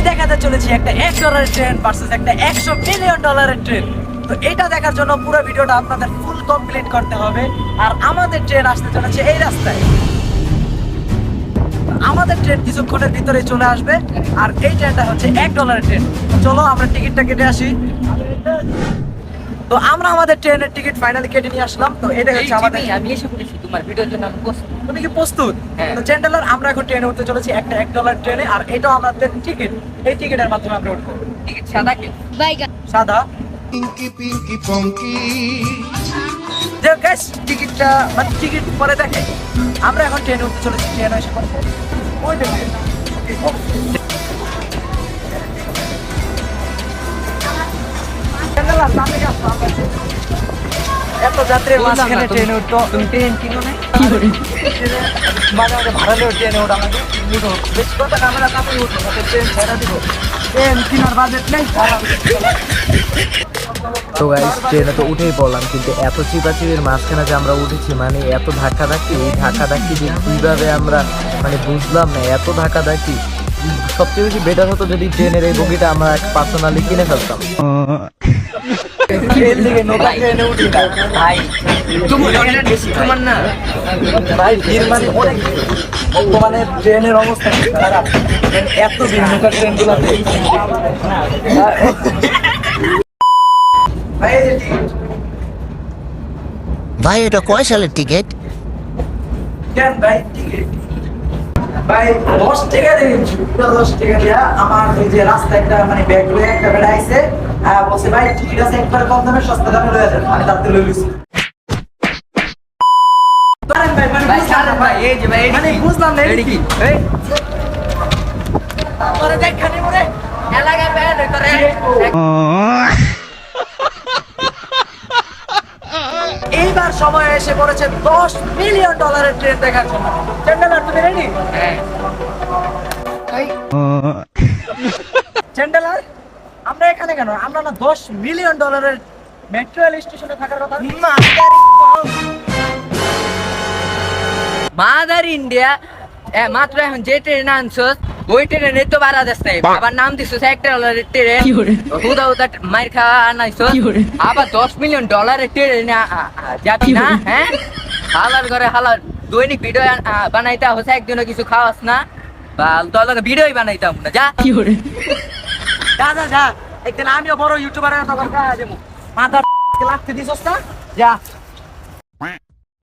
দেখাতে চলেছি একটা $1 ট্রেন ভার্সেস একটা $100 মিলিয়ন ট্রেন। তো এটা দেখার জন্য পুরো ভিডিওটা আপনাদের ফুল কমপ্লিট করতে হবে। আর আমাদের ট্রেন আসতে চলেছে এই রাস্তায়। আমাদের ট্রেন কিছুক্ষণের ভিতরে চলে আসবে। আর এই ট্রেনটা হচ্ছে $1 ট্রেন। চলো আমরা টিকিটটা কেটে আসি। তো আমরা আমাদের ট্রেনের টিকিট ফাইনালি কেটে নিয়ে আসলাম। তো এটা হচ্ছে আমাদের, আমি এসে পড়েছি তোমার ভিডিওর জন্য আমি প্রস্তুত। তুমি কি প্রস্তুত? হ্যাঁ। তো চ্যান্ডেলার আমরা এখন ট্রেনে উঠতে চলেছি একটা $1 ট্রেনে। আর এটাও আমাদের টিকিট, এই টিকিটের মাধ্যমে আমরা উঠবো। টিকিট সাদা কি? সাদা। Pinky, pinky, punky. যে গাইস টিকিটটা মানে টিকিট পরে দেখে। আমরা এখন ট্রেনে উঠতে চলেছি। ট্রেন এসে পড়েছে ওই দেখে। চ্যান্ডেলার সামনে আসো আমরা। এত যাত্রীর মাঝখানে ট্রেনে উঠতো। তুমি ট্রেন কিনো না? মাঝে মাঝে ভাড়া নিয়েও ট্রেনে ওঠা লাগে। বেশি কথা ক্যামেরা কাপড় উঠবো না, ট্রেন ছেড়ে দিব। ট্রেন কেনার বাজেট নেই। তো গাইস ট্রেনে তো উঠেই পড়লাম, কিন্তু এত চিপাচিপির মাঝখানে যে আমরা উঠেছি, মানে এত ধাক্কাধাক্কি, এই ধাক্কাধাক্কি যে কিভাবে আমরা মানে বুঝলাম না, এত ধাক্কাধাক্কি। সবচেয়ে বেশি বেটার হতো যদি ট্রেনের এই বগিটা আমরা পার্সোনালি কিনে ফেলতাম। ট্রেন থেকে নৌকা ট্রেনে উঠি না ভাই তোমার না ভাই, ভিড় মানে অনেক। বর্তমানে ট্রেনের অবস্থা খুব খারাপ। এত ভিড় নৌকা ট্রেন গুলাতে। ভাই এই যে টিকিট। ভাই এটা কয় সালের টিকিট? কেন ভাই টিকিট? ভাই 10 টাকা দিন, পুরো 10 টাকা দিয়া আমার এই যে রাস্তায় একটা মানে ব্যাগ লয়ে একটা বেড়া আইছে। বলছে ভাই টিকিট আছে একবারে কম দামে, সস্তা দামে লয়ে যান। আমি তাতে লই লইছি। পারেন ভাই, মানে ভাই বুঝলাম না ভাই এই যে ভাই মানে বুঝলাম না এডি কি? এই পরে দেখখানি মনে এলাকা বের করে এইবার সময় এসে পড়েছে $10 মিলিয়ন ট্রেন দেখার জন্য। চ্যান্ডেলার তুমি রেডি? হ্যাঁ চ্যান্ডেলার আমরা এখানে কেন? আমরা না $10 মিলিয়ন মেট্রো রেল স্টেশনে থাকার কথা। মাদার ইন্ডিয়া মাত্র এখন যে ট্রেন আনছস ওই ট্রেনে তো বাড়া যাস নাই, আবার নাম দিছস $1 ট্রেন। হুদা হুদা মাইর খাওয়া আনাইছস, আবার $10 মিলিয়ন ট্রেনে যাবি না? হ্যাঁ হালার ঘরে হালার দৈনিক ভিডিও বানাইতে হচ্ছে, একদিনও কিছু খাওয়াস না। তোর ভিডিওই বানাইতাম না। যা যা যা যা, একদিন আমিও বড় ইউটিউবার তখন দেবো। মাথা লাগতে দিছস না? যা।